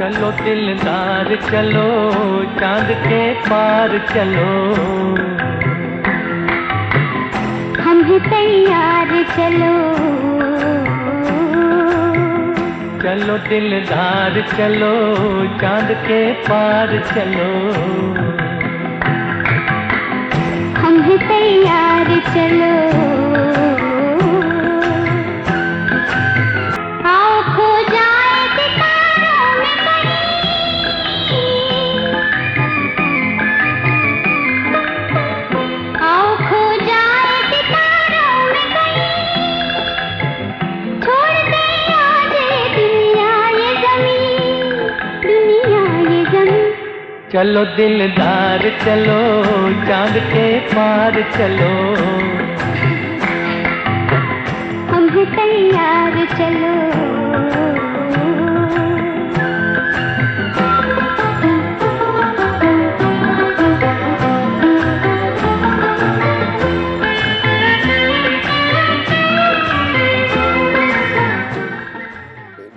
चलो दिलदार चलो, चांद के पार चलो, हम हैं तैयार चलो। चलो दिलदार चलो, चांद के पार चलो, हम हैं तैयार चलो। आओ खो जाए सितारों में कहीं, आओ खो जाए सितारों में कहीं, छोड़ दे आज दुनिया ये ज़मीं, दुनिया ये ज़मीं। चलो दिलदार चलो, चांद के पार चलो, हम हैं तैयार चलो।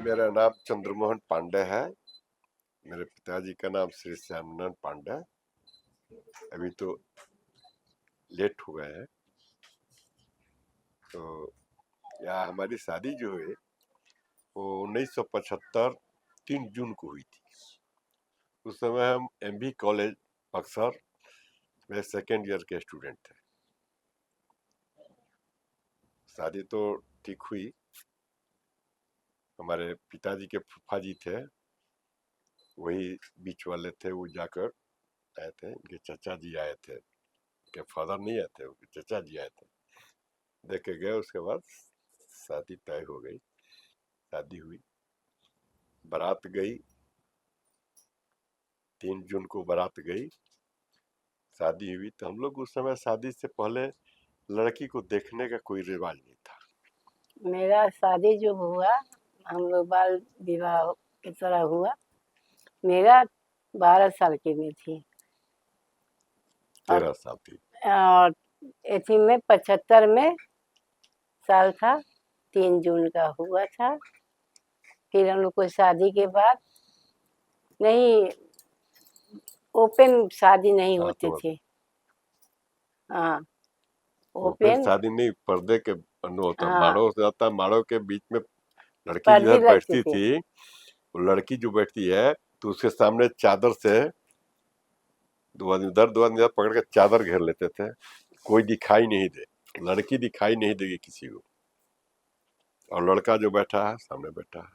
मेरा नाम चंद्रमोहन पांडे है। मेरे पिताजी का नाम श्री श्यामनारायण पांडे। अभी तो लेट हो गए हैं। तो यहाँ हमारी शादी जो है वो 1975 3 जून को हुई थी। उस समय हम एमबी कॉलेज बक्सर में सेकेंड ईयर के स्टूडेंट थे। शादी तो ठीक हुई। हमारे पिताजी के फूफा जी थे, वही बीच वाले थे, वो जाकर आए थे। इनके चाचा जी आए थे, इनके फादर नहीं आए थे, उनके चाचा जी आए थे, देख के गए। उसके बाद शादी तय हो गई, शादी हुई, बारात गई। 3 जून को बारात गई, शादी हुई। तो हम लोग उस समय शादी से पहले लड़की को देखने का कोई रिवाज नहीं था। मेरा शादी जो हुआ, हम लोग बाल विवाह की तरह हुआ। मेरा 12 साल की में थी 13 साल थी। और एथी में 75 में साल था। 3 जून का हुआ था। फिर हम लोग को शादी के बाद नहीं, ओपन शादी नहीं हाँ, होती तो थी। हाँ, ओपन ओपन। शादी नहीं, पर्दे के बंद होता। हाँ, माड़ो से जाता, माड़ो के बीच में लड़की पर्दी जिधर लगती बैठती थी। थी, वो लड़की जो बैठती है तो उसके सामने चादर से 2 आदमी उधर 2 आदमी इधर पकड़ के चादर घेर लेते थे। कोई दिखाई नहीं दे, लड़की दिखाई नहीं देगी किसी को। और लड़का जो बैठा है सामने बैठा है।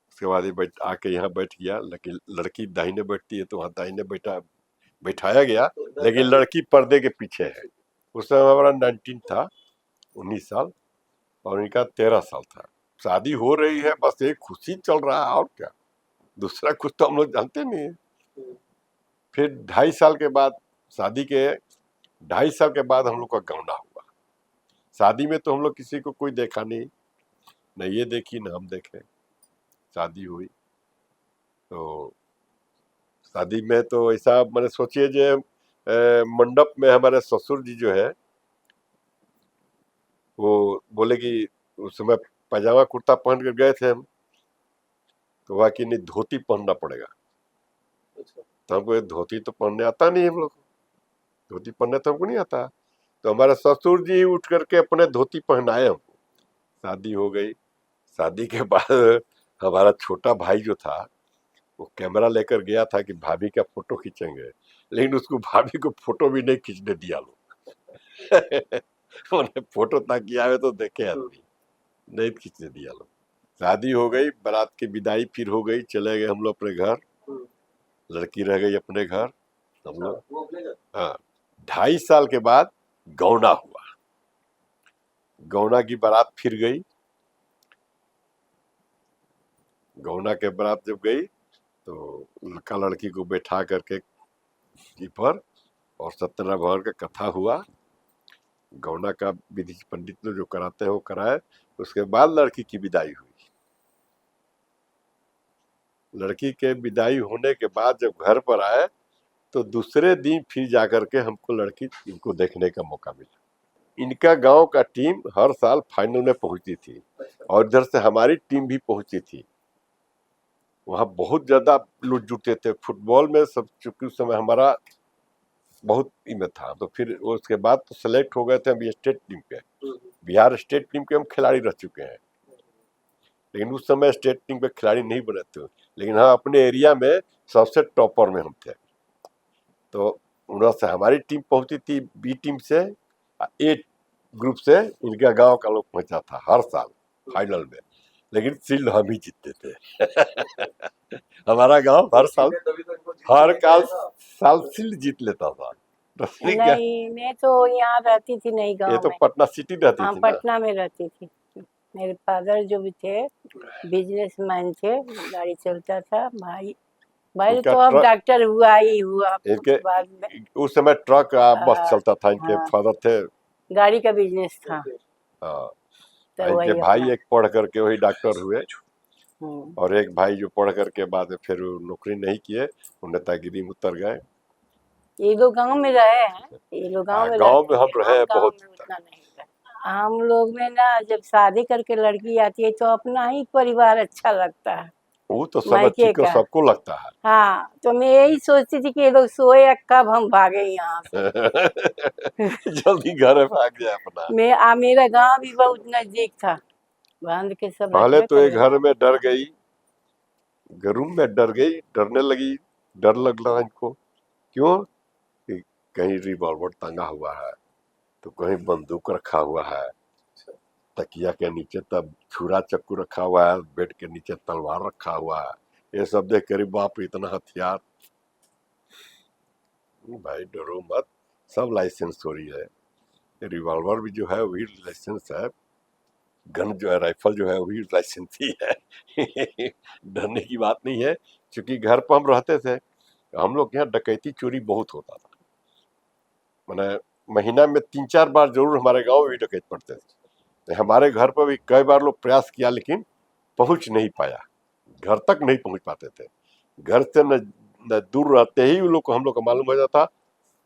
उसके बाद ये बैठ आके यहाँ बैठ गया। लेकिन लड़की दाहिने बैठती है तो वहाँ दाहिने बैठाया गया, लेकिन लड़की पर्दे के पीछे है। उस समय हमारा 19 था, 19 साल, और इनका 13 साल था। शादी हो रही है, बस एक खुशी चल रहा है, और क्या, दूसरा कुछ तो हम लोग जानते नहीं है। फिर 2.5 साल के बाद, शादी के 2.5 साल के बाद हम लोग का गौना हुआ। शादी में तो हम लोग किसी को कोई देखा नहीं, न ये देखी न हम देखे। शादी हुई तो शादी में तो ऐसा मैंने सोचिए जो मंडप में हमारे ससुर जी जो है वो बोले कि उस समय पैजामा कुर्ता पहन कर गए थे हम, तो वहाँ की नहीं, धोती पहनना पड़ेगा। तो हमको धोती तो पहनने आता नहीं, हम लोग धोती पहनने तो हमको नहीं आता। तो हमारे ससुर जी उठ करके अपने धोती पहनाए हमको। शादी हो गई। शादी के बाद हमारा छोटा भाई जो था वो कैमरा लेकर गया था कि भाभी का फोटो खींचेंगे, लेकिन उसको भाभी को फोटो भी नहीं खींचने दिया लोग। उन्हें फोटो ताकि आवे तो देखे आदमी, नहीं खींचने दिया लोग। शादी हो गई, बारात की विदाई फिर हो गई, चले गए हम लोग अपने घर। लड़की रह गई अपने घर, हम लोग। हाँ, 2.5 साल के बाद गौना हुआ। गौना की बारात फिर गई। गौना के बारात जब गई तो लड़का लड़की को बैठा करके पर और सत्यनारायण भगवान का कथा हुआ। गौना का विधि पंडित लोग जो कराते हैं वो कराए। उसके बाद लड़की की विदाई हुई। लड़की के विदाई होने के बाद जब घर पर आए तो दूसरे दिन फिर जाकर के हमको लड़की इनको देखने का मौका मिला। इनका गांव का टीम हर साल फाइनल में पहुंचती थी और इधर से हमारी टीम भी पहुंची थी। वहाँ बहुत ज्यादा लोग जुटे थे फुटबॉल में सब, चूंकि उस समय हमारा बहुत में था, तो फिर उसके बाद तो सेलेक्ट हो गए थे हम स्टेट टीम पे, बिहार स्टेट टीम के हम खिलाड़ी रह चुके हैं, लेकिन उस समय स्टेट टीम पे खिलाड़ी नहीं बने थे, लेकिन हाँ अपने एरिया में सबसे टॉपर में हम थे। तो उधर से हमारी टीम पहुंची थी बी टीम से, ए ग्रुप से इनका गांव का लोग पहुंचा था हर साल फाइनल में, लेकिन शील्ड हम ही जीतते थे। हमारा गांव हर साल शील्ड जीत लेता था। नहीं, मैं तो यहाँ रहती थी नहीं ये गांव तो में। पटना सिटी रहती हाँ, थी ना। पटना में रहती थी। मेरे फादर जो भी थे बिजनेसमैन थे, गाड़ी चलता था। भाई इनका तो अब ट्रक, डॉक्टर हुआ ही हुआ इनके बाद में। उस समय ट्रक बस हाँ, चलता था, इनके हाँ, फादर थे। गाड़ी का बिजनेस था, हाँ, तो इनके वही भाई अपना। एक पढ़ करके वही डॉक्टर हुए, हम्म। और एक भाई जो पढ़ करके बाद में फिर नौकरी नहीं किए, वो नेतागिरी में उतर गए। ये लोग गांव में रहे हैं, ये लोग गांव में गांव रहते में हम थे। रहे हम हैं गांव बहुत में तक। उतना नहीं रहे। हम लोग में ना जब शादी करके लड़की आती है तो अपना ही परिवार अच्छा लगता है, वो तो सब मायके अच्छी को का। सबको लगता है। हाँ, तो मैं यही सोचती थी कि ये लोग सोए अब कब हम भागे यहाँ से। जल्दी घर भाग जाए अपना। मेरा गांव भी बहुत नजदीक था, बांध के सब पहले रखा तो एक करे। घर में डर गई, रूम में डर गई, डरने लगी, डर लग रहा इनको। क्यों? कि कहीं रिवॉल्वर टंगा हुआ है, तो कहीं बंदूक रखा हुआ है, तकिया के नीचे तब छुरा चक्कू रखा हुआ है, बेड के नीचे तलवार रखा हुआ है। ये सब देख कर बाप रे, इतना हथियार। भाई डरो मत, सब लाइसेंस चोरी है। रिवॉल्वर भी जो है वही लाइसेंस है, गन जो है, राइफल जो है वही लाइसेंस ही है। डरने की बात नहीं है, क्योंकि घर पर हम रहते थे, हम लोग के यहाँ डकैती चोरी बहुत होता था। मैंने महीना में 3-4 बार जरूर हमारे गांव में भी डकैत पड़ते थे। हमारे घर पर भी कई बार लोग प्रयास किया, लेकिन पहुंच नहीं पाया, घर तक नहीं पहुंच पाते थे। घर से न दूर रहते ही उन लोग को, हम लोग को मालूम हो जाता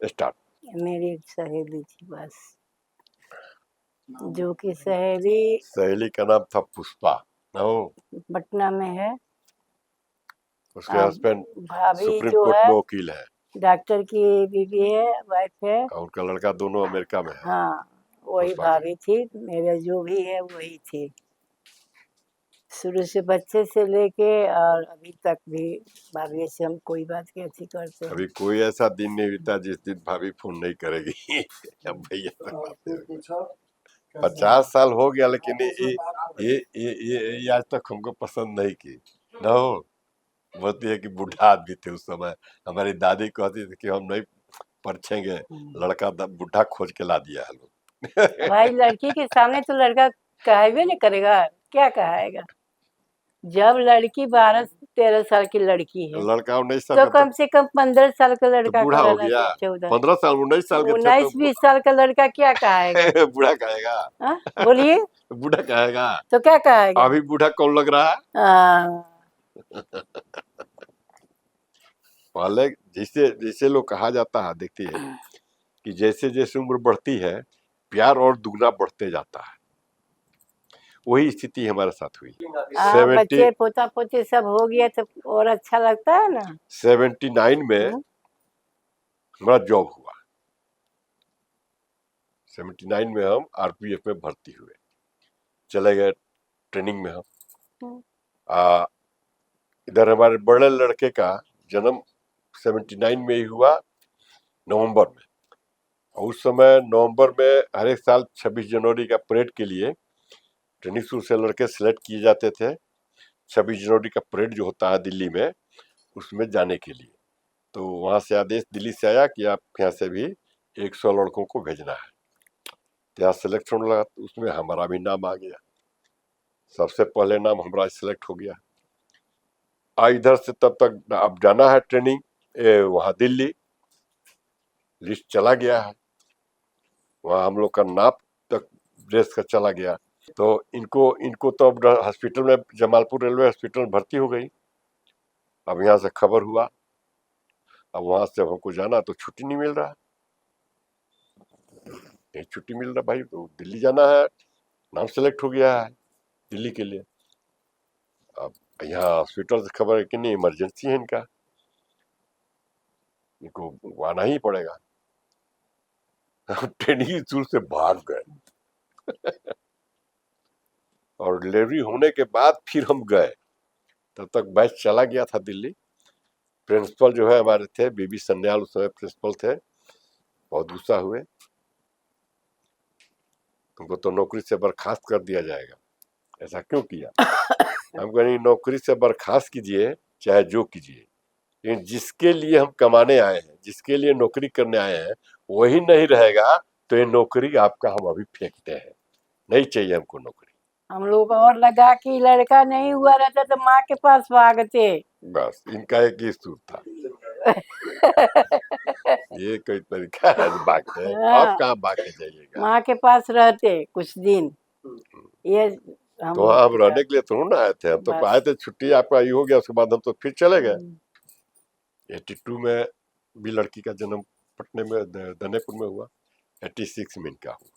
स्टार्ट। मेरी एक सहेली थी बस, जो कि सहेली सहेली का नाम था पुष्पा। ओ, पटना में है। उसके अब हस्बैंड भाभी सुप्रीम जो कोर्ट है में वकील है, डॉक्टर की बीवी है, वाइफ है। और उनका लड़का दोनों अमेरिका में है। हाँ, वही पुष्पा की। भाभी थी। मेरे जो भी है वही थी, शुरू से बच्चे से लेके और अभी तक भी भाभी से हम कोई बात की अच्छी करते हैं। अभी कोई ऐसा दिन नहीं बीता जिस दिन भाभी फोन नहीं करेगी। अब भैया से बातें होगी। 50 साल हो गया, लेकिन ये आज तक हमको पसंद नहीं की। न हो, बोलती है कि बूढ़ा आदमी थे उस समय। हमारी दादी कहती थी कि हम नहीं परछेंगे, लड़का बूढ़ा खोज के ला दिया है लोग। भाई लड़की के सामने तो लड़का कहेबे नहीं करेगा, क्या कहेगा। जब लड़की 12-13 साल की लड़की है लड़का 19 साल तो का कम से कम 15 साल का तो लड़का बूढ़ा का हो रहना गया। चाहिए। 14, 15 साल 19 साल के थे 19-20 साल का लड़का क्या कहेगा। बूढ़ा कहेगा। हाँ, बोलिए बूढ़ा कहेगा। तो क्या कहेगा। अभी बूढ़ा कौन लग रहा है? हाँ, पहले जैसे जैसे लोग कहा जाता है, देखती है कि जैसे जैसे उम्र बढ़ती है प्यार और दुगना बढ़ते जाता है, वही स्थिति हमारे साथ हुई। बच्चे पोता पोती सब हो गया तो और अच्छा लगता है ना। 79 में हम्म। हमारा जॉब हुआ। 79 में हम आरपीएफ में भर्ती हुए, चले गए ट्रेनिंग में हम। हम्म। इधर हमारे बड़े लड़के का जन्म 79 में ही हुआ, नवंबर में। और उस समय नवंबर में हर एक साल 26 जनवरी का परेड के लिए ट्रेनिंग स्कूल से लड़के सिलेक्ट किए जाते थे। 26 जनवरी का परेड जो होता है दिल्ली में, उसमें जाने के लिए। तो वहाँ से आदेश दिल्ली से आया कि आप यहाँ से भी 100 लड़कों को भेजना है। तो यहाँ सिलेक्ट होने लगा, तो उसमें हमारा भी नाम आ गया। सबसे पहले नाम हमारा सिलेक्ट हो गया। इधर से तब तक अब जाना है ट्रेनिंग वहाँ दिल्ली, लिस्ट चला गया है, वहाँ हम लोग का नाप तक ड्रेस का चला गया। तो इनको इनको तो अब हॉस्पिटल में, जमालपुर रेलवे हॉस्पिटल में भर्ती हो गई। अब यहाँ से खबर हुआ, अब वहां से हमको जाना तो छुट्टी नहीं मिल रहा, नहीं छुट्टी मिल रहा भाई, तो दिल्ली जाना है, नाम सेलेक्ट हो गया है दिल्ली के लिए। अब यहाँ हॉस्पिटल से खबर है कि नहीं इमरजेंसी है इनका, इनको आना ही पड़ेगा। हम ट्रेनिंग स्कूल से भाग गए और डिलीवरी होने के बाद फिर हम गए, तब तक बैच चला गया था दिल्ली। प्रिंसिपल जो है हमारे थे बीबी सन्याल, उस समय प्रिंसिपल थे, बहुत गुस्सा हुए, तुमको तो नौकरी से बर्खास्त कर दिया जाएगा, ऐसा क्यों किया? हम कहें नौकरी से बर्खास्त कीजिए चाहे जो कीजिए, लेकिन जिसके लिए हम कमाने आए हैं, जिसके लिए नौकरी करने आए हैं, वही नहीं रहेगा तो ये नौकरी आपका हम अभी फेंकते हैं, नहीं चाहिए हमको नौकरी। हम लोग और लगा कि लड़का नहीं हुआ रहता तो माँ के पास भागते। बस इनका एक ही सूत्र था, ये कोई तरीका है भागते हैं, हाँ। आप कहाँ भाग के जाइएगा? माँ के पास रहते कुछ दिन, ये हम तो हम रहने के लिए थोड़ा ना आए थे, हम तो बस। आए थे छुट्टी आपका ये हो गया, उसके बाद हम तो फिर चले गए। 82 में भी लड़की का जन्म पटने में दनेपुर में हुआ, 86 में इनका हुआ।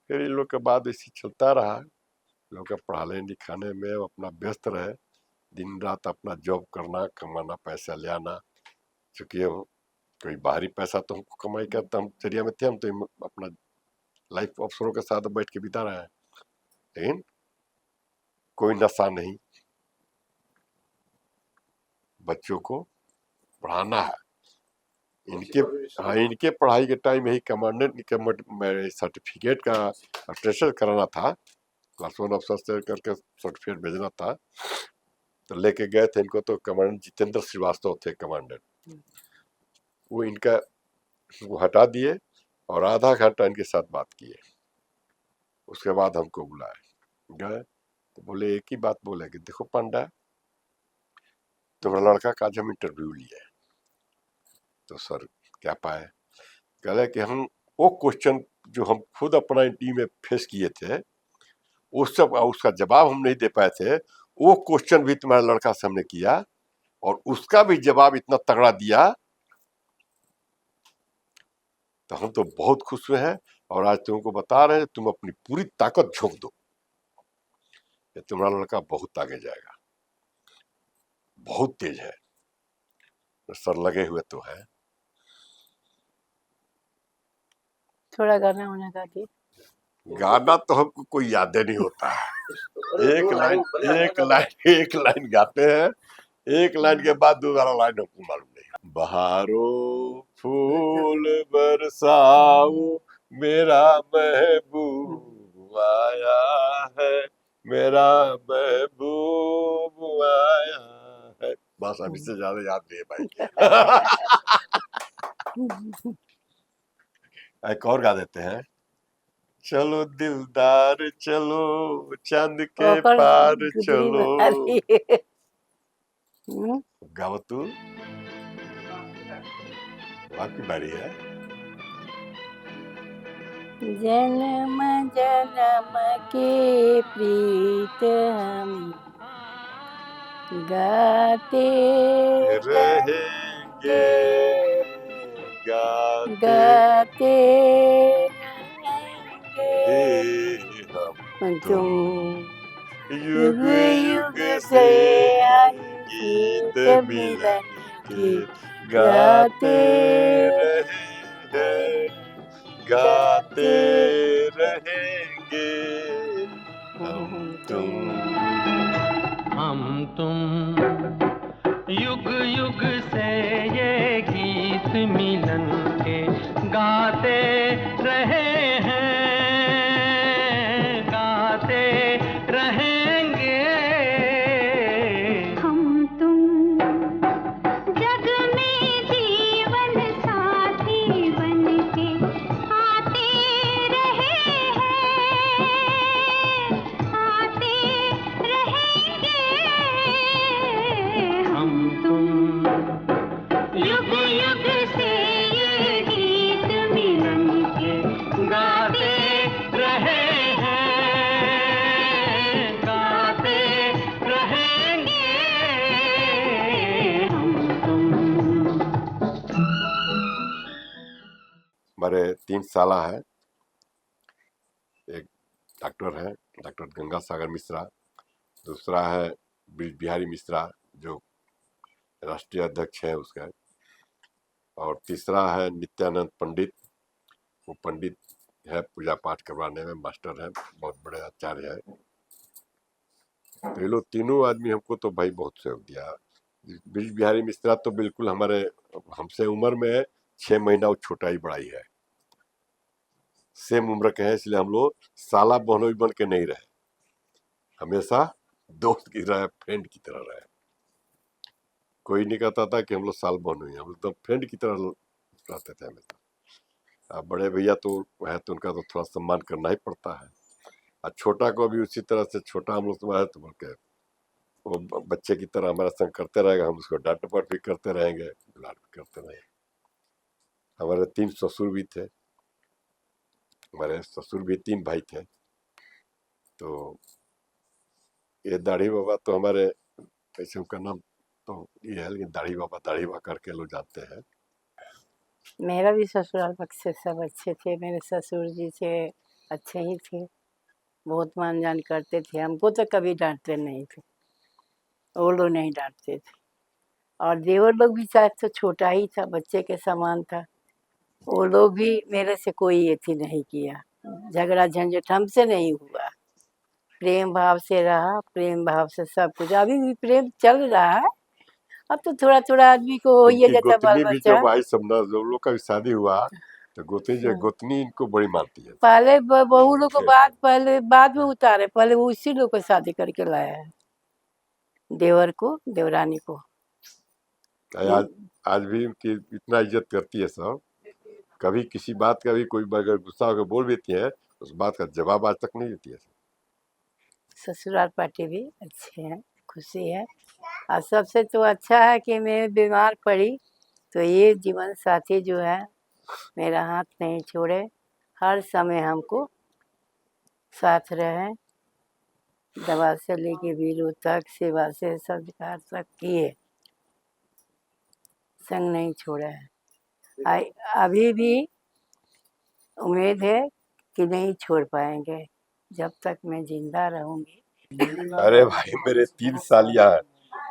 फिर इन लोग के बाद इसी चलता रहा, लोग का पढ़ाने लिखाने में अपना व्यस्त रहे, दिन रात अपना जॉब करना, कमाना, पैसा ले आना। चूंकि हम कोई बाहरी पैसा तो हमको कमाई करता, हम जरिया में थे, हम तो अपना लाइफ अफसरों के साथ बैठ के बिता रहे हैं, लेकिन कोई नशा नहीं, बच्चों को पढ़ाना है। इनके हाँ, इनके पढ़ाई के टाइम यही कमांडेंट सर्टिफिकेट का अटेस्टेड कराना था, क्लास 1 अफसर से करके सर्टिफिकेट भेजना था, तो लेके गए थे इनको। तो कमांडेंट जितेंद्र श्रीवास्तव थे कमांडेंट, वो इनका वो हटा दिए और आधा घंटा इनके साथ बात किए। उसके बाद हमको बुलाए, गए तो बोले एक ही बात बोले कि देखो पांडा, तुम्हारा लड़का का आज हम इंटरव्यू लिए। तो सर क्या पाए? कह कि हम वो क्वेश्चन जो हम खुद अपना टीम में फेस किए थे, उस सब उसका जवाब हम नहीं दे पाए थे, वो क्वेश्चन भी तुम्हारा लड़का से हमने किया और उसका भी जवाब इतना तगड़ा दिया, तो हम तो बहुत खुश हुए हैं। और आज तुमको बता रहे हैं तुम अपनी पूरी ताकत झोंक दो, तुम्हारा लड़का बहुत आगे जाएगा, बहुत तेज है। तो सर लगे हुए तो है। थोड़ा गाना होना गा दिए। गाना तो हमको कोई याद नहीं होता है, एक लाइन गाते हैं, एक लाइन के बाद दूसरा लाइन हमको मालूम नहीं। बहारों फूल बरसाओ, मेरा महबूब आया है, मेरा महबूब आया है। बस अभी से ज्यादा याद नहीं है भाई। एक और गा देते हैं, चलो दिलदार चलो, चांद के ओकर पार गुदरी चलो। बना दिए। गाओ तू, आपकी बारी है। जन्म जन्म के प्रीत हम गाते रहेंगे, गाते गाते रहेंगे हम तुम युग युग से गीत मिलन के गाते रहेंगे, गाते रहेंगे हम तुम युग युग से ये गीत मिलन के गाते रहे हैं, गाते रहेंगे। हम तुम जग में जीवन साथी बनके आते रहे हैं, आते रहेंगे। हम तुम युग युग से ये गीत मिलन के गाते रहे हैं, गाते रहेंगे। हम तुम हमारे 3 साला है, एक डॉक्टर है, डॉक्टर गंगा सागर मिश्रा, दूसरा है ब्रिज बिहारी मिश्रा जो राष्ट्रीय अध्यक्ष है उसका, और तीसरा है नित्यानंद पंडित, वो पंडित है, पूजा पाठ करवाने में मास्टर है, बहुत बड़े आचार्य है। तो ये लोग तीनों आदमी हमको तो भाई बहुत सहयोग दिया। ब्रिज बिहारी मिश्रा तो बिल्कुल हमारे हमसे उम्र में 6 महीना वो छोटा ही बड़ा ही है, सेम उम्र के हैं, इसलिए हम लोग साला बहनोई बन के नहीं रहे, हमेशा दोस्त की तरह, फ्रेंड की तरह रहे। कोई नहीं कहता था कि हम लोग साल बहनोई, हम लोग तो फ्रेंड की तरह रहते थे हमेशा। अब बड़े भैया तो है तो उनका तो थोड़ा सम्मान करना ही पड़ता है, और छोटा को भी उसी तरह से, छोटा हम लोग तो है तो बोल के वो बच्चे की तरह हमारा संग करते रहेगा, हम उसको डांट डपट भी करते रहेंगे, लाड भी करते रहेंगे। हमारे 3 ससुर भी थे, हमारे ससुर भी 3 भाई थे। तो ये दाढ़ी बाबा तो हमारे, कैसे उनका नाम तो ये है, लेकिन दाढ़ी बाबा करके लोग जानते हैं। मेरा भी ससुराल पक्ष से सब अच्छे थे, मेरे ससुर जी थे अच्छे ही थे, बहुत मान जान करते थे, हमको तो कभी डांटते नहीं थे, वो लोग नहीं डांटते थे। और देवर लोग भी शायद तो छोटा ही था, बच्चे के समान था, वो लोग भी मेरे से कोई एथी नहीं किया, झगड़ा झंझट हमसे नहीं हुआ, प्रेम भाव से रहा, प्रेम भाव से सब कुछ, अभी भी प्रेम चल रहा है। अब तो थोड़ा थोड़ा आदमी को हो ही इनकी जाता बाल गोतनी भी बच्चा। जब आई सब ना, जब लोग का भी शादी हुआ तो गोतनी इनको बड़ी मानती है। पहले बहू लोग को पहले बाद में उतारे, पहले वो उसी लोग को शादी करके लाया है, देवर को देवरानी को। आज आज भी उनकी इतना इज्जत करती है सब, कभी किसी बात का भी कोई अगर गुस्सा होकर बोल देती है, उस बात का जवाब आज तक नहीं देती है। ससुराल पार्टी भी अच्छे हैं, खुशी है। और सबसे तो अच्छा है कि मैं बीमार पड़ी तो ये जीवन साथी जो है मेरा हाथ नहीं छोड़े, हर समय हमको साथ रहे, दवा से लेके बिलों तक, सेवा से संस्कार तक किए, संग नहीं छोड़ा है। अभी भी उम्मीद है कि नहीं छोड़ पाएंगे, जब तक मैं जिंदा रहूंगी। अरे भाई मेरे 3 सालियां हैं,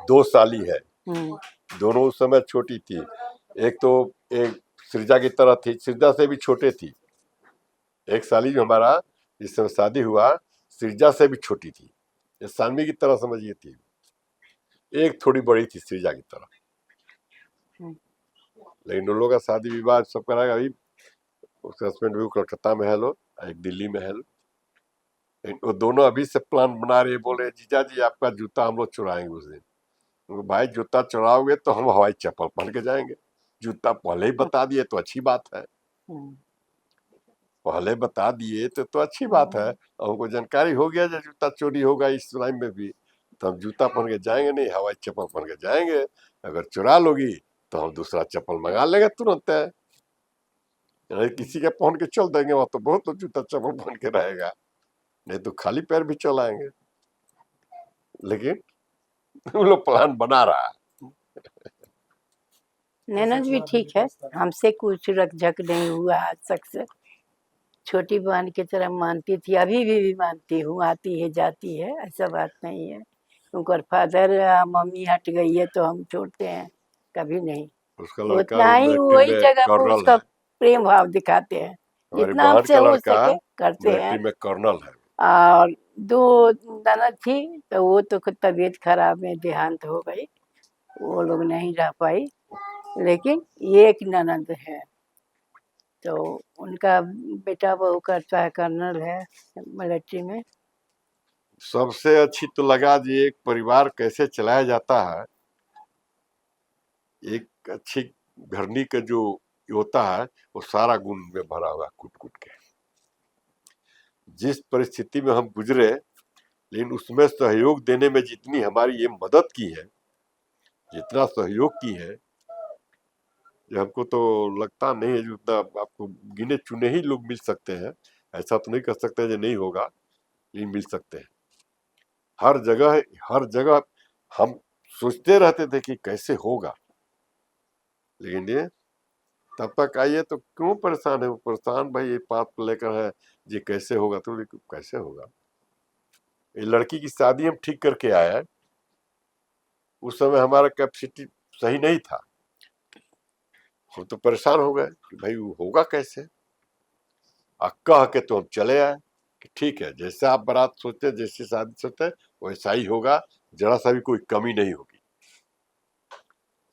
2 साली है, दोनों उस समय छोटी थी। एक सृजा की तरह थी, सृजा से भी छोटे थी। एक साली जो हमारा जिस समय शादी हुआ, सृजा से भी छोटी थी, ये सानवी की तरह समझिए थी। एक थोड़ी बड़ी थी सृजा की तरह, लेकिन उन लोगों का शादी विवाह सब कराएगा। अभी उसके हस्बैंड भी कलकत्ता में है लो, एक दिल्ली में है लो, वो दोनों अभी से प्लान बना रहे, बोले जीजा जी आपका जूता हम लोग चुराएंगे उस दिन। भाई जूता चुराओगे तो हम हवाई चप्पल पहन के जाएंगे, जूता पहले ही बता दिए तो अच्छी बात है, पहले बता दिए तो अच्छी बात है। हमको जानकारी हो गया जब जूता चोरी होगा इस टाइम में भी, तो हम जूता पहन के जाएंगे नहीं, हवाई चप्पल पहन के जाएंगे। अगर चुरा लोगी तो हम दूसरा चप्पल मंगा लेंगे तुरंत है, किसी के पहन के चल देंगे, वहां तो बहुत लोग जूता चप्पल पहन के रहेगा, नहीं तो खाली पैर भी चल आएंगे। लेकिन वो लोग प्लान बना रहा है। ननद भी ठीक है, हमसे कुछ रकझक नहीं हुआ आज तक से, छोटी बहन की तरह मानती थी, अभी भी मानती हूँ, आती है जाती है, ऐसा बात नहीं है। उनका फादर मम्मी हट गई है तो हम छोड़ते हैं, कभी नहीं। उसका लड़का उतना ही मिलिट्री वही में जगह पर कर्नल उसका है, प्रेम भाव दिखाते हैं, हमारी जितना बहन हमसे का हो लड़का सके करते हैं। मिलिट्री में कर्नल है। और 2 ननद थी तो वो तो खुद तबीयत खराब में देहांत हो गई, वो लोग नहीं रह पाई, लेकिन ये एक ननद है तो उनका बेटा बहू करता है, कर्नल है मिलिट्री में। सबसे अच्छी तो लगा जी एक परिवार कैसे चलाया जाता है, एक अच्छी घरनी का जो होता है वो सारा गुण में भरा हुआ कूट कूट के। जिस परिस्थिति में हम गुजरे, लेकिन उसमें सहयोग देने में जितनी हमारी ये मदद की है, जितना सहयोग की है, जो हमको तो लगता नहीं है जितना आपको गिने चुने ही लोग मिल सकते हैं। ऐसा तो नहीं कर सकते जो नहीं होगा, लेकिन मिल सकते हैं हर जगह। हर जगह हम सोचते रहते थे कि कैसे होगा, लेकिन ये तब तक आइए तो क्यों परेशान है, परेशान भाई ये बात को लेकर है जी कैसे होगा, तो कैसे होगा। ये लड़की की शादी हम ठीक करके आए, उस समय हमारा कैपेसिटी सही नहीं था, हम तो परेशान हो गए कि भाई वो होगा कैसे। कह के तो हम चले आए कि ठीक है, जैसे आप बारात सोचते, जैसी शादी सोचते वैसा ही होगा, जरा सा भी कोई कमी नहीं होगी,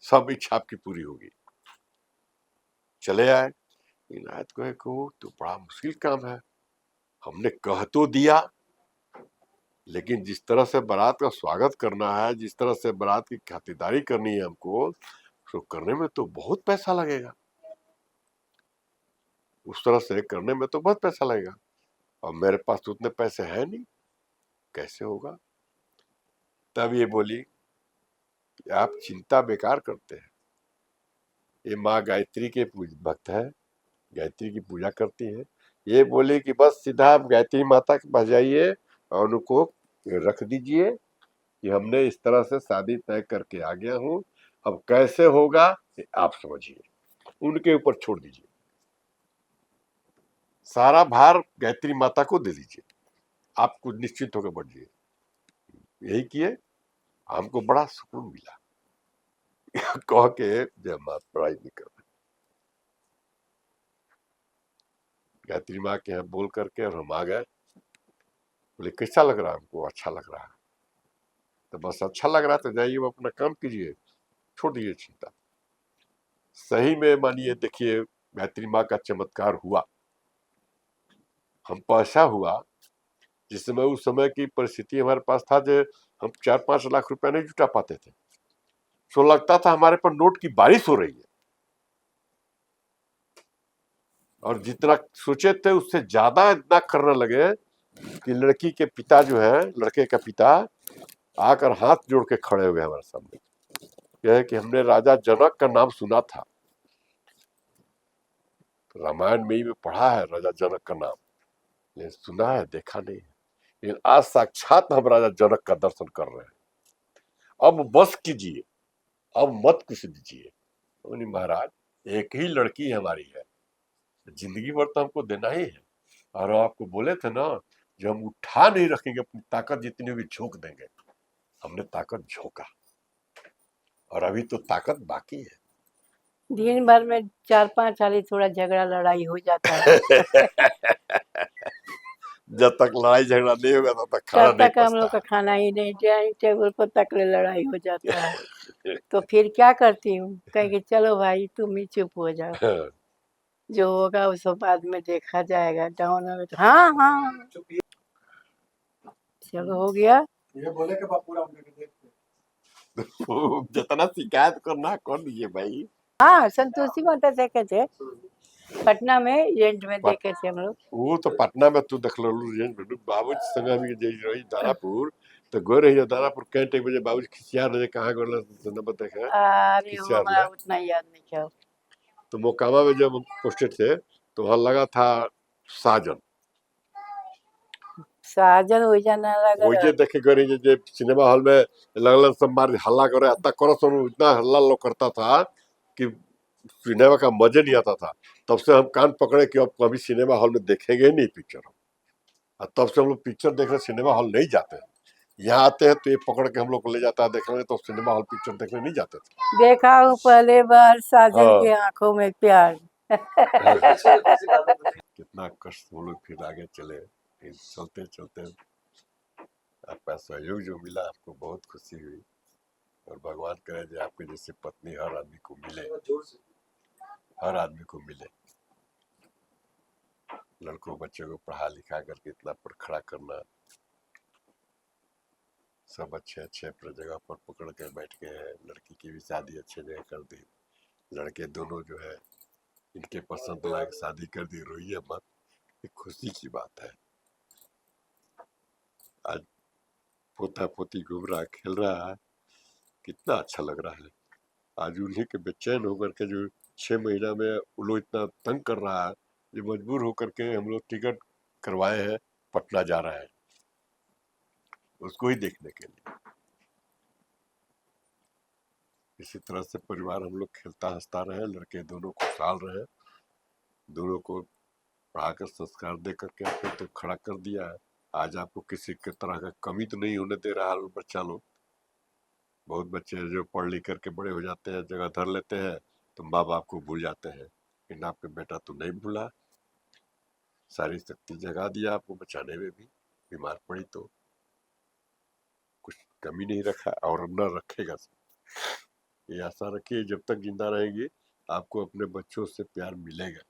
सब इच्छा आपकी पूरी होगी। चले आए। इनायत को तो बड़ा मुश्किल काम है, हमने कह तो दिया, लेकिन जिस तरह से बारात का स्वागत करना है, जिस तरह से बारात की खातिरदारी करनी है हमको, उसको करने में तो बहुत पैसा लगेगा, उस तरह से करने में तो बहुत पैसा लगेगा, और मेरे पास तो उतने पैसे हैं नहीं, कैसे होगा। तब ये बोली कि आप चिंता बेकार करते हैं, ये माँ गायत्री के भक्त है, गायत्री की पूजा करती है। ये बोले कि बस सीधा आप गायत्री माता के पास जाइए और उनको रख दीजिए कि हमने इस तरह से शादी तय करके आ गया हूँ, अब कैसे होगा ये आप समझिए, उनके ऊपर छोड़ दीजिए, सारा भार गायत्री माता को दे दीजिए, आप कुछ निश्चित होकर बढ़िए। यही किए, हमको बड़ा सुकून मिला। कह के जब माँ पढ़ाई नहीं कर, गायत्री माँ के यहाँ बोल करके और हम आ गए। बोले कैसा लग रहा है? हमको अच्छा लग रहा है। तो बस अच्छा लग रहा है तो जाइए, वो अपना काम कीजिए, छोड़ दीजिए चिंता। सही में मानिए, देखिए गायत्री माँ का चमत्कार हुआ, हम पैसा हुआ जिस समय, उस समय की परिस्थिति हमारे पास था जो हम 4-5 लाख रुपया नहीं जुटा पाते थे, तो लगता था हमारे पर नोट की बारिश हो रही है, और जितना सोचे थे उससे ज्यादा इतना करने लगे कि लड़की के पिता जो है, लड़के का पिता आकर हाथ जोड़ के खड़े हो गए हमारे सामने। यह है कि हमने राजा जनक का नाम सुना था, रामायण में ही पढ़ा है राजा जनक का नाम, लेकिन सुना है देखा नहीं है। लेकिन आज साक्षात हम राजा जनक का दर्शन कर रहे हैं। अब बस कीजिए, अब मत कुछ दीजिए। बोली महाराज एक ही लड़की हमारी है, जिंदगी भर तो हमको देना ही है, और आपको बोले थे ना जो हम उठा नहीं रखेंगे, अपनी ताकत जितनी भी झोंक देंगे। हमने ताकत झोंका, और अभी तो ताकत बाकी है। दिन भर में 4-5 साल ही थोड़ा झगड़ा लड़ाई हो जाता है। जब तक लड़ाई झगड़ा नहीं होगा तब तक खाना तब नहीं तक हम लोग पचता का खाना ही नहीं, डाइनिंग टेबल पर तक लड़ाई हो जाता है। तो फिर क्या करती हूँ, कहेंगे चलो भाई तुम ही चुप हो जाओ, है। जो होगा उसको बाद में देखा जाएगा। डाउन में तो हाँ हाँ चलो हो गया। ये बोले कि पूरा हम लेके देखते वो जितना शिकायत करना कर दीजिए भाई। हाँ संतोषी माता देखे थे, पटना में रेंट में देखे थे हम लोग। वो तो पटना में तू देख लो, बाबूजी संग हम जे रही दानापुर, तो गो रही दानापुर कैंट 1 बजे बाबूजी खिसियार रहे, कहाँ गोला नंबर देखे अरे वो खिसियार हमारा में। उतना याद नहीं क्या। तो मोकामा में जब हम पोस्टेड थे तो वहाँ लगा था साजन, साजन हो जाना लगा वही देखे गए रही जे सिनेमा हॉल में लगल सब मार हल्ला करे, अत्ता करो सुनो, इतना हल्ला लोग करता था कि सिनेमा का मजे नहीं आता था। तब से हम कान पकड़े कि अब कभी सिनेमा हॉल में देखेंगे नहीं पिक्चर, और तब से हम लोग पिक्चर देखने सिनेमा हॉल नहीं जाते हैं। यहाँ आते हैं तो ये पकड़ के हम लोग को ले जाता है देखने, तो सिनेमा हॉल पिक्चर देखने नहीं जाते थे। देखा हूँ पहले बार साजन हाँ। की आंखों में प्यार। कितना कष्ट हम लोग फिर आगे चले, फिर चलते चलते आपका सहयोग जो मिला, आपको बहुत खुशी हुई, और भगवान करे जो आपके जैसे पत्नी हर आदमी को मिले, जोर से हर आदमी को मिले। लड़कों बच्चों को पढ़ा लिखा करके इतना पर खड़ा करना, सब अच्छे अच्छे अपने जगह पर पकड़ कर बैठ गए हैं। लड़की की भी शादी अच्छे जगह कर दी, लड़के दोनों जो है इनके पसंद लायक शादी कर दी, रोइए मत, ये खुशी की बात है। आज पोता पोती घूम रहा खेल रहा है, कितना अच्छा लग रहा है। आज उन्हीं के बेचैन होकर के जो 6 महीना में वो लोग इतना तंग कर रहा है, ये मजबूर होकर के हम लोग टिकट करवाए हैं, पटना जा रहे हैं उसको ही देखने के लिए। इसी तरह से परिवार हम लोग खेलता हंसता रहे, लड़के दोनों खुशहाल रहे, दोनों को पढ़ाकर संस्कार दे करके आपने तो खड़ा कर दिया है। आज आपको किसी के तरह का कमी तो नहीं होने दे रहा है बच्चा लोग। बहुत बच्चे जो पढ़ लिख करके बड़े हो जाते हैं, जगह धर लेते हैं, तो माँ बाप को भूल जाते हैं। लेकिन आपके बेटा तो नहीं भूला, सारी शक्ति जगा दिया आपको बचाने में भी। बीमार पड़ी तो कुछ कमी नहीं रखा और न रखेगा। ये आशा रखिए जब तक जिंदा रहेंगे आपको अपने बच्चों से प्यार मिलेगा।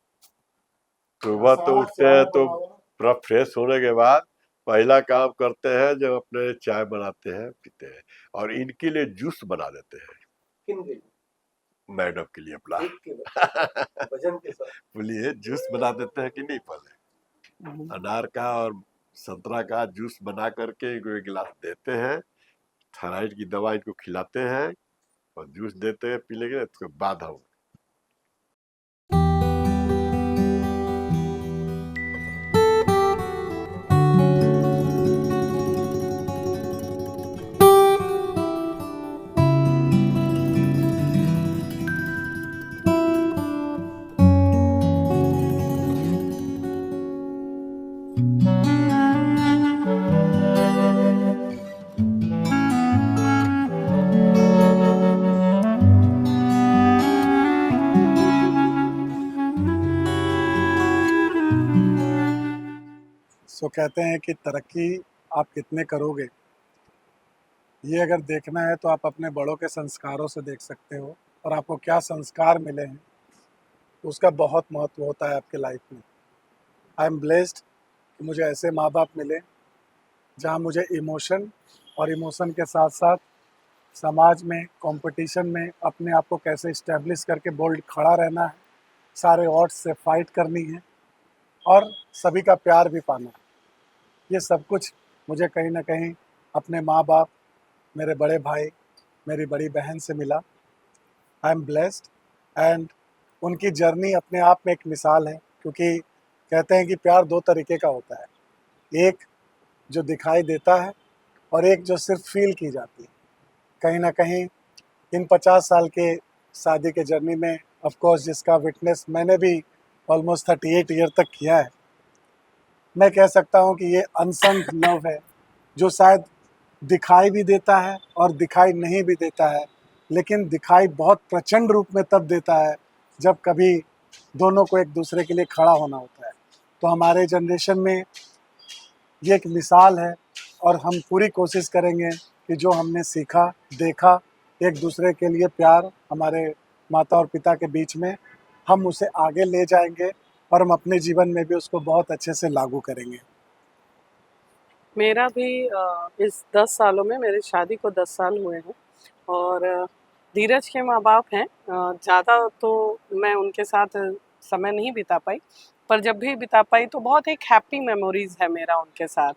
सुबह तो उठते हैं तो पूरा फ्रेश होने के बाद पहला काम करते हैं, जब अपने चाय बनाते हैं पीते हैं, और इनके लिए जूस बना देते हैं। किन के लिए? मैडम के लिए अपना एक के लिए, वजन के साथ। बोलिए जूस बना देते हैं कि नहीं? पहले अनार का और संतरा का जूस बना करके एक गिलास देते हैं, थायराइड की दवा इनको खिलाते हैं और जूस देते हैं पीने के लिए। उसके बाद हम सो कहते हैं कि तरक्की आप कितने करोगे, ये अगर देखना है तो आप अपने बड़ों के संस्कारों से देख सकते हो, और आपको क्या संस्कार मिले हैं उसका बहुत महत्व होता है आपके लाइफ में। आई एम ब्लेस्ड कि मुझे ऐसे माँ बाप मिले जहाँ मुझे इमोशन और इमोशन के साथ साथ समाज में कंपटीशन में अपने आप को कैसे इस्टेब्लिश करके बोल्ड खड़ा रहना है, सारे ऑड्स से फाइट करनी है और सभी का प्यार भी पाना है। ये सब कुछ मुझे कहीं ना कहीं अपने माँ बाप, मेरे बड़े भाई, मेरी बड़ी बहन से मिला। आई एम ब्लेस्ड एंड उनकी जर्नी अपने आप में एक मिसाल है, क्योंकि कहते हैं कि प्यार दो तरीके का होता है, एक जो दिखाई देता है और एक जो सिर्फ फील की जाती है। कहीं ना कहीं इन 50 साल के शादी के जर्नी में ऑफ कोर्स जिसका विटनेस मैंने भी ऑलमोस्ट 38 ईयर तक किया है, मैं कह सकता हूँ कि ये अनसंग लव है, जो शायद दिखाई भी देता है और दिखाई नहीं भी देता है, लेकिन दिखाई बहुत प्रचंड रूप में तब देता है जब कभी दोनों को एक दूसरे के लिए खड़ा होना होता है। तो हमारे जनरेशन में ये एक मिसाल है और हम पूरी कोशिश करेंगे कि जो हमने सीखा, देखा, एक दूसरे के लिए प्यार हमारे माता और पिता के बीच में, हम उसे आगे ले जाएंगे और हम अपने जीवन में भी उसको बहुत अच्छे से लागू करेंगे। मेरा भी इस 10 सालों में, मेरी शादी को 10 साल हुए हैं और धीरज के माँ बाप हैं। ज़्यादा तो मैं उनके साथ समय नहीं बिता पाई, पर जब भी बिता पाई तो बहुत एक हैप्पी मेमोरीज़ है मेरा उनके साथ।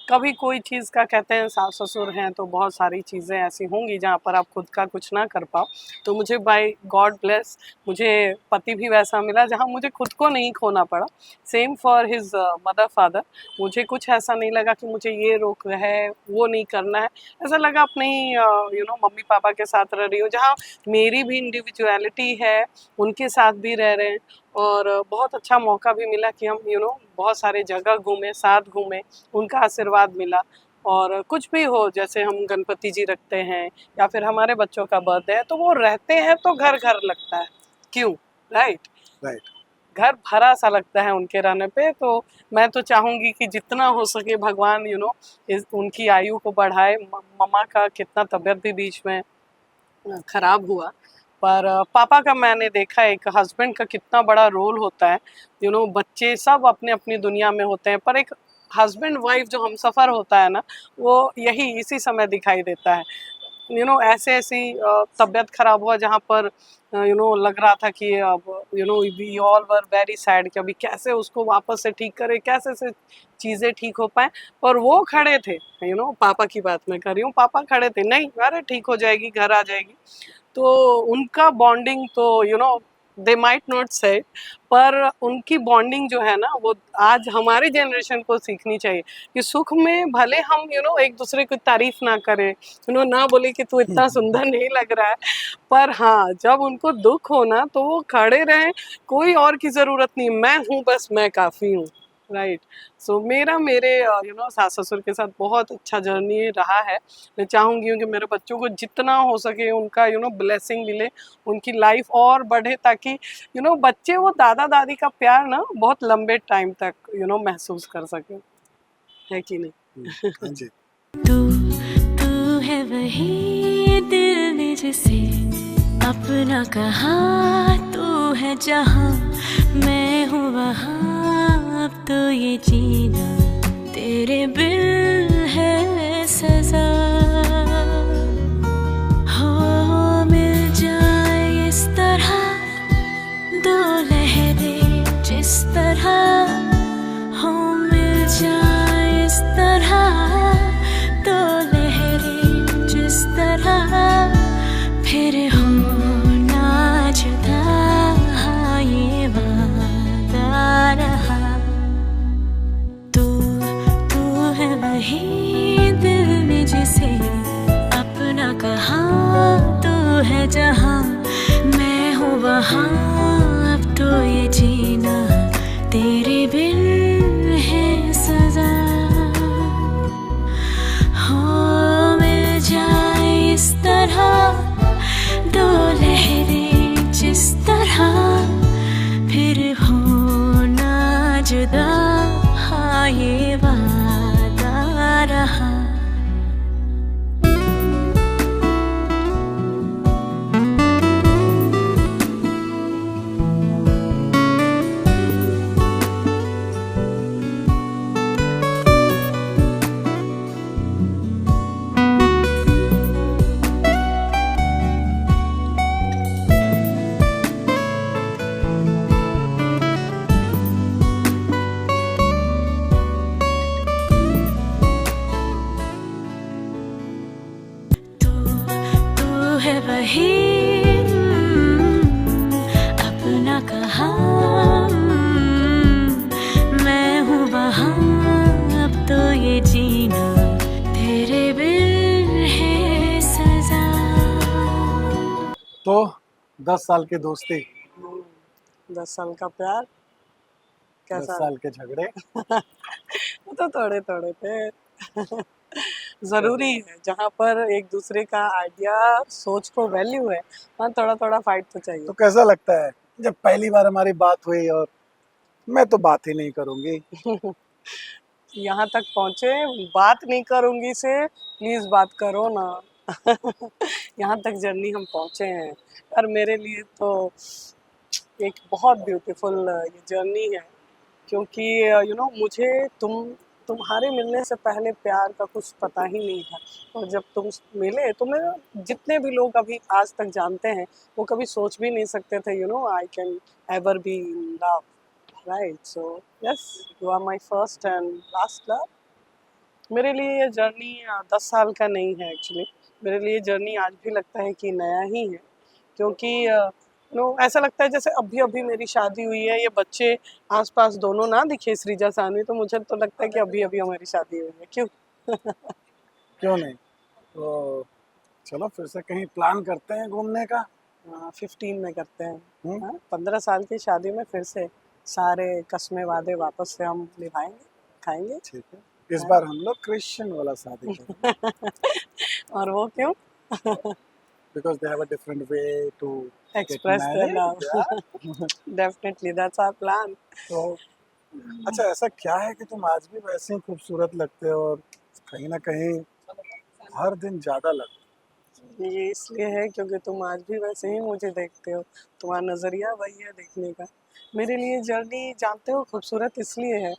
कभी कोई चीज़ का कहते हैं सास ससुर हैं तो बहुत सारी चीज़ें ऐसी होंगी जहाँ पर आप खुद का कुछ ना कर पाओ, तो मुझे बाय गॉड ब्लेस मुझे पति भी वैसा मिला जहाँ मुझे खुद को नहीं खोना पड़ा। Same for his mother father, मुझे कुछ ऐसा नहीं लगा कि मुझे ये रोक है वो नहीं करना है। ऐसा लगा अपने ही मम्मी पापा के साथ रह रही हूँ, जहाँ मेरी भी इंडिविजुअलिटी है, उनके साथ भी रह रहे हैं। और बहुत अच्छा मौका भी मिला कि हम बहुत सारे जगह घूमे, साथ घूमे, उनका आशीर्वाद मिला। और कुछ भी हो, जैसे हम गणपति जी रखते हैं या फिर हमारे बच्चों का बर्थडे है, तो वो रहते हैं तो घर घर लगता है। क्यों? राइट, घर भरा सा लगता है उनके रहने पे। तो मैं तो चाहूँगी कि जितना हो सके भगवान उनकी आयु को बढ़ाए। मम्मा का कितना तबीयत भी बीच में ख़राब हुआ, पर पापा का मैंने देखा एक हस्बैंड का कितना बड़ा रोल होता है। बच्चे सब अपने अपनी दुनिया में होते हैं, पर एक हस्बैंड वाइफ जो हमसफ़र होता है ना, वो यही इसी समय दिखाई देता है। ऐसे ऐसी तबीयत ख़राब हुआ जहाँ पर लग रहा था कि अब we all were very sad कि अभी कैसे उसको वापस से ठीक करें, कैसे से चीज़ें ठीक हो पाएँ। पर वो खड़े थे, पापा की बात मैं कर रही हूँ, पापा खड़े थे, नहीं अरे ठीक हो जाएगी, घर आ जाएगी। तो उनका बॉन्डिंग तो दे माइट नॉट से, पर उनकी बॉन्डिंग जो है ना, वो आज हमारी जनरेशन को सीखनी चाहिए कि सुख में भले हम एक दूसरे की तारीफ ना करें, ना बोले कि तू इतना सुंदर नहीं लग रहा है, पर हाँ जब उनको दुख हो ना तो वो खड़े रहें, कोई और की ज़रूरत नहीं, मैं हूँ बस, मैं काफ़ी हूँ। राइट। सो मेरा मेरे सास ससुर के साथ बहुत अच्छा जर्नी रहा है। मैं चाहूंगी कि मेरे बच्चों को जितना हो सके उनका ब्लेसिंग मिले, उनकी लाइफ और बढ़े, ताकि बच्चे वो दादा दादी का प्यार ना बहुत लंबे टाइम तक महसूस कर सके, है कि नहीं? हाँ जी। तू तू है वही दिल ने जिसे अपना कहा, तू है जहाँ मैं हूँ वहाँ, अब तो ये जीना तेरे बिन है सजा। हो मिल जाए इस तरह दो लहरें जिस तरह, हो मिल जाए इस तरह दो लहरें जिस तरह, फिर हो ना जुदा, हाँ ये वादा रहा। तू तू है वही दिल ने जिसे अपना कहा, तू है जहाँ मैं हूँ वहाँ, अब तो ये जीना तेरे बिन है सजा। हो मिल जाए इस तरह दो लहरें जिस तरह, फिर हो ना जुदा, हाँ ये वादा रहा। तू तू है वही अपना कहा, मैं हूँ वहाँ, अब तो ये जीना तेरे बिन है सजा। तो 10 साल की दोस्ती, 10 साल का प्यार 10 कैसा? साल के झगड़े, वो तो थोड़े थोड़े थे। जरूरी है, जहाँ पर एक दूसरे का आइडिया सोच को वैल्यू है, वहाँ थोड़ा थोड़ा फाइट तो चाहिए। तो कैसा लगता है जब पहली बार हमारी बात हुई और मैं तो बात ही नहीं करूंगी, यहाँ तक पहुँचे, बात नहीं करूँगी से प्लीज बात करो ना। यहाँ तक जर्नी हम पहुँचे हैं, और मेरे लिए तो एक बहुत ब्यूटीफुल ये जर्नी है, क्योंकि मुझे तुम्हारे मिलने से पहले प्यार का कुछ पता ही नहीं था, और जब तुम मिले तो मैं, जितने भी लोग अभी आज तक जानते हैं वो कभी सोच भी नहीं सकते थे I can ever be in love, right? So yes, you are my first and last love. मेरे लिए ये जर्नी 10 साल का नहीं है एक्चुअली, मेरे लिए जर्नी आज भी लगता है कि नया ही है, क्योंकि ऐसा लगता है जैसे अभी अभी मेरी शादी हुई है। ये बच्चे आसपास दोनों ना दिखे सृजा सानवी, तो मुझे तो लगता है कि अभी अभी हमारी शादी हुई है, क्यों? क्यों नहीं? तो चलो फिर से कहीं प्लान करते हैं घूमने का। 15 में करते हैं। हम्म? 15 साल की शादी में फिर से सारे कस्में वादे वापस से हम निभाएंगे, खाएंगे। ठीक है, इस बार हम लोग क्रिश्चियन वाला शादी करेंगे, और वो क्यों? because they have a different way to get express there married, लव। yeah. Definitely that's our plan. तो अच्छा, ऐसा क्या है कि तुम आज भी वैसे ही खूबसूरत लगते हो और कहीं ना कहीं हर दिन ज्यादा लगते ये इसलिए है क्योंकि तुम आज भी वैसे ही मुझे देखते हो, तुम्हारा नज़रिया वही है देखने का। मेरे लिए जर्नी जानते हो खूबसूरत इसलिए है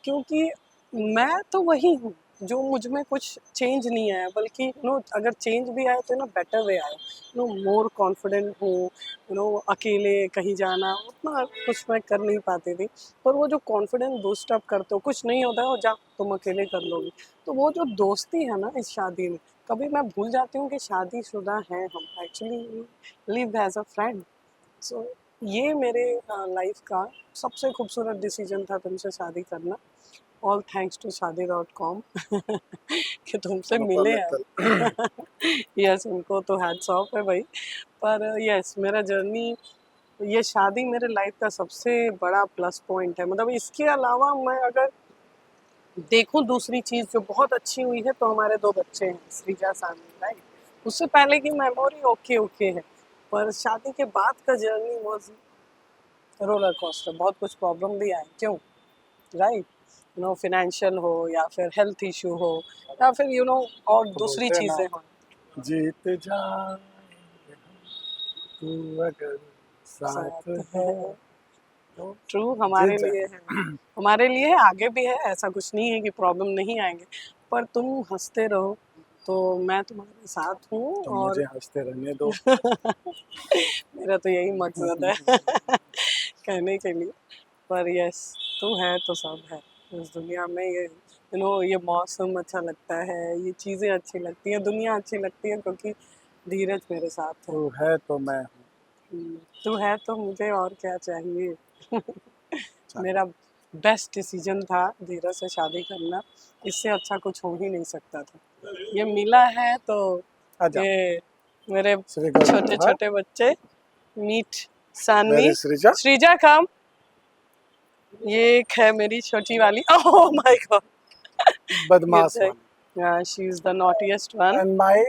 क्योंकि मैं तो वही हूँ, जो मुझ में कुछ चेंज नहीं आया, बल्कि अगर चेंज भी आया तो बेटर वे आया। मोर कॉन्फिडेंट हूँ, अकेले कहीं जाना उतना कुछ मैं कर नहीं पाती थी, पर वो जो कॉन्फिडेंस बूस्ट अप करते हो, कुछ नहीं होता है और जा तुम अकेले कर लोगे, तो वो जो दोस्ती है ना इस शादी में, कभी मैं भूल जाती हूँ कि शादीशुदा हैं हम, actually live as a friend. So ये मेरे लाइफ का सबसे खूबसूरत डिसीजन था तुमसे शादी करना। ऑल थैंक्स टू शादी.com कि तुमसे मिले हैं। यस, उनको तो हैट्स ऑफ है भाई। पर यस, मेरा जर्नी ये शादी मेरे लाइफ का सबसे बड़ा प्लस पॉइंट है। मतलब इसके अलावा मैं अगर देखूं दूसरी चीज़ जो बहुत अच्छी हुई है तो हमारे 2 बच्चे हैं, सृजा सानी, राइट। उससे पहले की मेमोरी ओके ओके है, पर शादी के बाद का जर्नी वाज रोलर कोस्टर। बहुत कुछ प्रॉब्लम भी आए, क्यों, राइट, यू नो, फाइनेंशियल हो या फिर हेल्थ इशू हो या फिर यू नो और दूसरी बोलते हैं ना, चीज़ें हो। जीत जाएंगे हम, तू अगर साथ है तो ट्रू, हमारे जीत लिए है, हमारे लिए है, आगे भी है। ऐसा कुछ नहीं है कि प्रॉब्लम नहीं आएंगे, पर तुम हंसते रहो तो मैं तुम्हारे साथ हूँ। तो और मुझे हंसते रहने दो। मेरा तो यही मकसद है कहने के लिए। पर यस, तू है तो सब है इस दुनिया में। ये यू नो, ये मौसम अच्छा लगता है, ये चीज़ें अच्छी लगती हैं, दुनिया अच्छी लगती है, क्योंकि धीरज मेरे साथ है। तू है तो मैं हूँ। तू है तो मुझे और क्या चाहिए मेरा बेस्ट डिसीजन था धीरज से शादी करना, इससे अच्छा कुछ हो ही नहीं सकता था। ये मिला है तो आजा ये मेरे श्री गौरव, छोटे हाँ? छोटे बच्चे, मीट सानवी, मेरी सृजा, श्रीजा कम, ये एक है मेरी छोटी वाली, ओह माय गॉड, बदमाश ये वाली, she is the naughtiest one, and my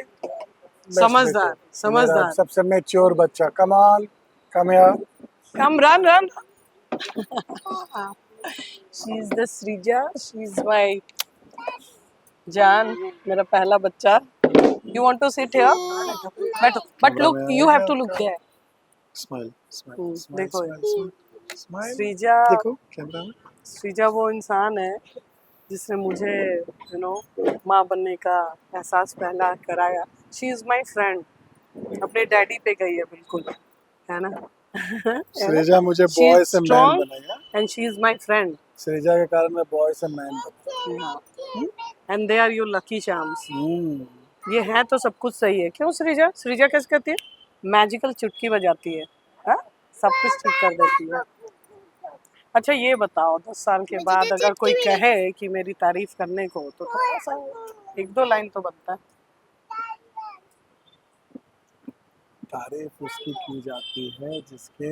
समझदार समझदार, सबसे मैच्योर बच्चा। कमाल, come here, come run run she is the Srija, she is my जान, मेरा पहला बच्चा। You want to sit here, बैठो, but look, you have to look there. Smile smile smile देखो स्माइल, सृजा, देखो कैमरा में। सृजा वो इंसान है जिसने मुझे यू नो माँ बनने का एहसास पहला कराया। शी इज़ माई फ्रेंड, अपने डैडी पे गई है बिल्कुल, है ना सृजा मुझे बॉय से मैन बनाया, and she is my friend, Srija के कारण मैं बॉय से मैन बना। And they are your lucky charms. ये है तो सब कुछ सही है, क्यों सृजा? सृजा कैसे कहती है? मैजिकल चुटकी बजाती है, हाँ? सब कुछ ठीक कर देती है। अच्छा ये बताओ, 10 साल के बाद अगर कोई कहे कि मेरी तारीफ करने को, तो थोड़ा सा 1-2 लाइन तो बनता है। तारीफ उसकी की जाती है जिसके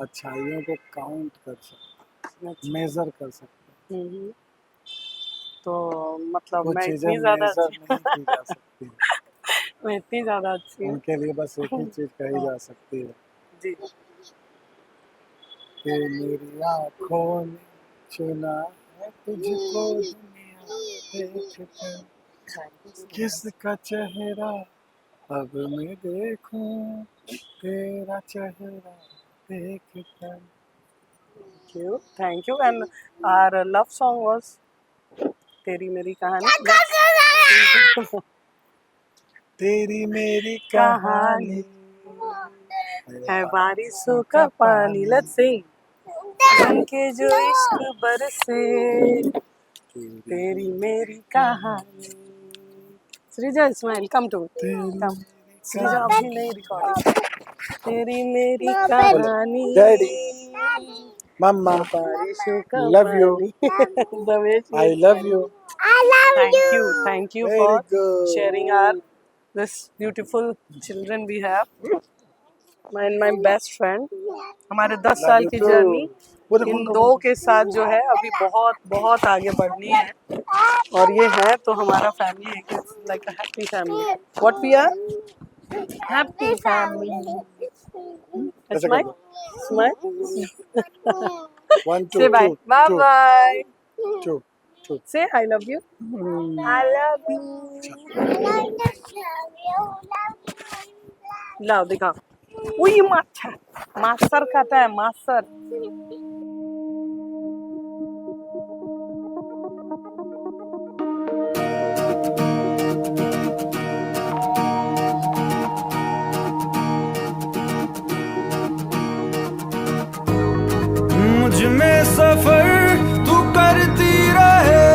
अच्छाइयों को काउंट कर सकते, मेजर कर सकते। हम्म। तो मतलब वो मैं चीजें इतनी ज्यादा मेजर अच्छी नहीं की जा सकती, मैं इतनी ज्यादा अच्छी हूँ उनके लिए बस एक ही चीज कही जा सकती है जी। कि मेरी आँखों ने चुना है तुझको दुनिया देखकर, किसका चेहरा अब मैं देखूं तेरा चेहरा देखकर। Thank you and our love song was तेरी मेरी कहानी। तेरी मेरी कहानी कहानी है बारिशों का पानी, लेट्स सिंग, बन के जो इश्क बरसे, तेरी मेरी कहानी। सृजा स्माइल, कम टू कम, सृजा अभी नहीं रिकॉर्डिंग। तेरी मेरी कहानी, डैडी, मम्मा, बारिशों का love you, I love you, thank you Very for good. sharing our this beautiful children we have, my best friend। हमारे 10 साल की जर्नी इन 2 के साथ जो है अभी बहुत बहुत आगे बढ़नी है, और ये है तो हमारा फैमिली है, like a happy family. What we are, happy family. Smile smile, 1 2 से बाय, बाय बाय, 2 2 से I love you, I love you, लाओ दिखा, उई माछा, मास्टर खाता है मास्टर। मुझ में सफर तू करती रहे,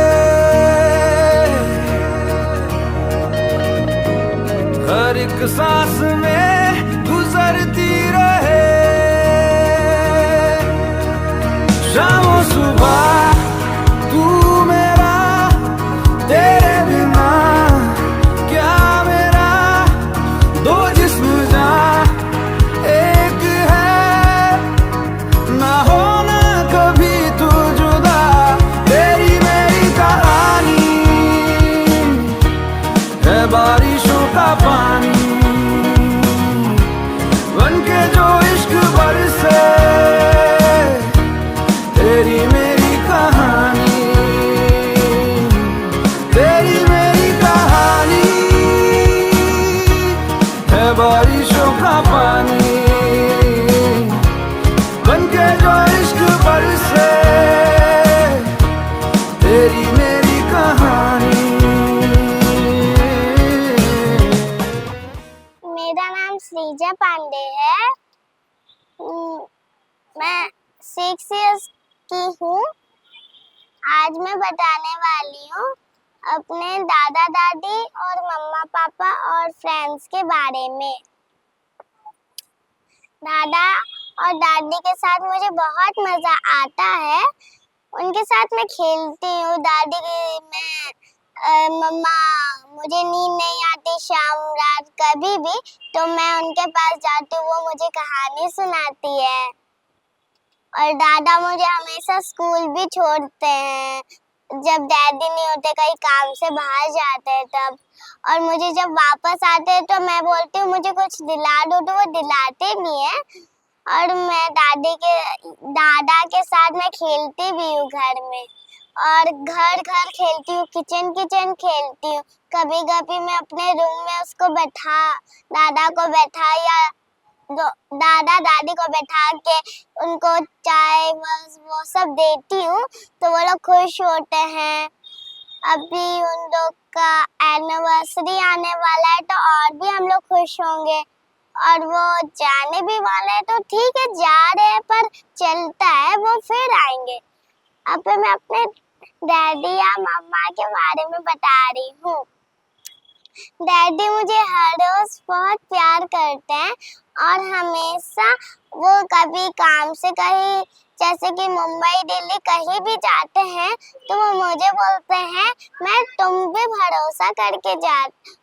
हर एक सांस में गुजरती रहे, शाम सुबह तू मेरा, तेरे बिना क्या मेरा, दो जिस्म जा एक है, बारिशों का पानी बनके जो इश्क बरसे, तेरी मेरी कहानी। मेरा नाम श्रीजा पांडे है। मैं 6 इयर्स की हूँ। आज मैं बताने वाली हूँ अपने दादा दादी और मम्मा पापा और फ्रेंड्स के बारे में। दादा और दादी के साथ मुझे बहुत मजा आता है। उनके साथ मैं खेलती हूँ। दादी की मम्मा मुझे नींद नहीं आती शाम रात कभी भी, तो मैं उनके पास जाती हूँ, वो मुझे कहानी सुनाती है। और दादा मुझे हमेशा स्कूल भी छोड़ते हैं जब डैडी नहीं होते, कहीं काम से बाहर जाते हैं तब। और मुझे जब वापस आते हैं तो मैं बोलती हूँ मुझे कुछ दिला दो, तो वो दिलाते नहीं है। और मैं दादा के साथ मैं खेलती भी हूँ घर में, और घर खेलती हूँ, किचन खेलती हूँ। कभी कभी मैं अपने रूम में दादा को बैठा या दादा दादी को बैठा के उनको चाय वो सब देती हूँ, तो वो लोग खुश होते हैं। अभी उन लोग का एनिवर्सरी आने वाला है, तो और भी हम लोग खुश होंगे। और वो जाने भी वाले हैं, तो ठीक है जा रहे हैं, पर चलता है, वो फिर आएंगे। अब मैं अपने डैडी या मम्मा के बारे में बता रही हूँ। डैडी मुझे हर रोज बहुत प्यार करते हैं, और हमेशा वो कभी काम से कहीं, जैसे कि मुंबई दिल्ली कहीं भी जाते हैं, तो वो मुझे बोलते हैं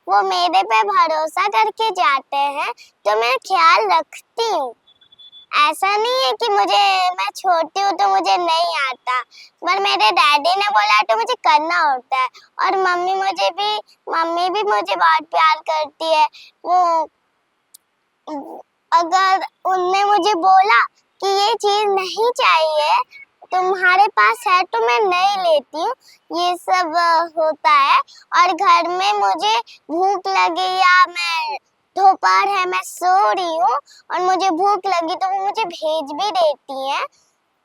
वो मेरे पे भरोसा करके जाते हैं, तो मैं ख्याल रखती हूँ। ऐसा नहीं है कि मैं छोटी हूँ तो मुझे नहीं आता, पर मेरे डैडी ने बोला तो मुझे करना होता है। और मम्मी भी मुझे बहुत प्यार करती है। वो अगर उनने मुझे बोला कि ये चीज नहीं चाहिए, तुम्हारे पास है, तो मैं नहीं लेती हूँ। ये सब होता है। और घर में मुझे भूख लगी या मैं दोपहर है, मैं सो रही हूँ और मुझे भूख लगी, तो वो मुझे भेज भी देती हैं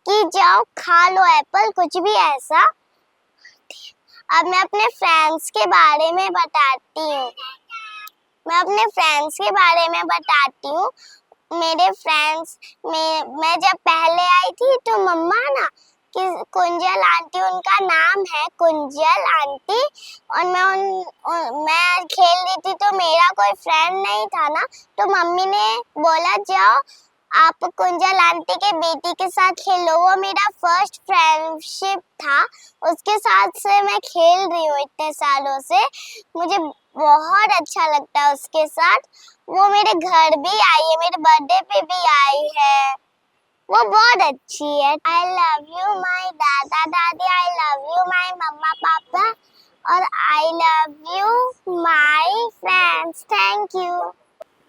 कि जाओ खा लो एप्पल, कुछ भी ऐसा। अब मैं अपने फ्रेंड्स के बारे में बताती हूँ। मेरे फ्रेंड्स में मैं जब पहले आई थी, तो मम्मा ना कि कुंजल आंटी, उनका नाम है कुंजल आंटी, और मैं खेल रही थी, तो मेरा कोई फ्रेंड नहीं था ना, तो मम्मी ने बोला जाओ आप कुंजल आंटी के बेटी के साथ खेलो। वो मेरा फर्स्ट फ्रेंडशिप था, उसके साथ से मैं खेल रही हूँ इतने सालों से। मुझे बहुत अच्छा लगता है उसके साथ। वो मेरे घर भी आई है, मेरे बर्थडे पे भी आई है, वो बहुत अच्छी है। आई लव यू माई दादा दादी, आई लव यू माई मम्मा पापा, और आई love you my friends. Thank you.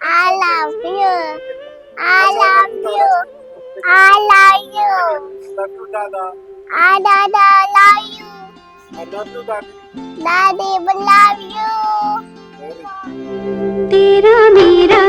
I love you, I love you, I love you, दादा, आई दादा love you, I love you, दादी। दादी लव यू। तेरा मेरा